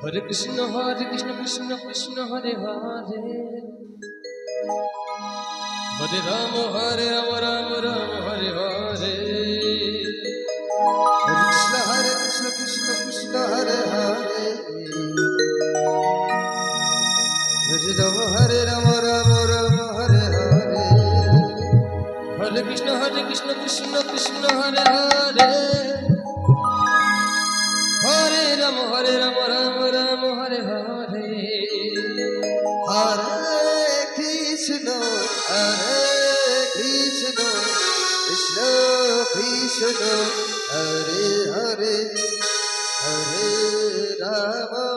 Hare Krishna Krishna Krishna Hare Hare Hare Rama Rama Rama Hare Hare Hare Krishna Krishna Hare Hare Hare Rama Rama Rama Hare Hare Hare Krishna Krishna Krishna Hare Hare Hare Rama Rama Rama Hare Hare Hare Krishna Krishna Krishna Hare Hare Hare Rama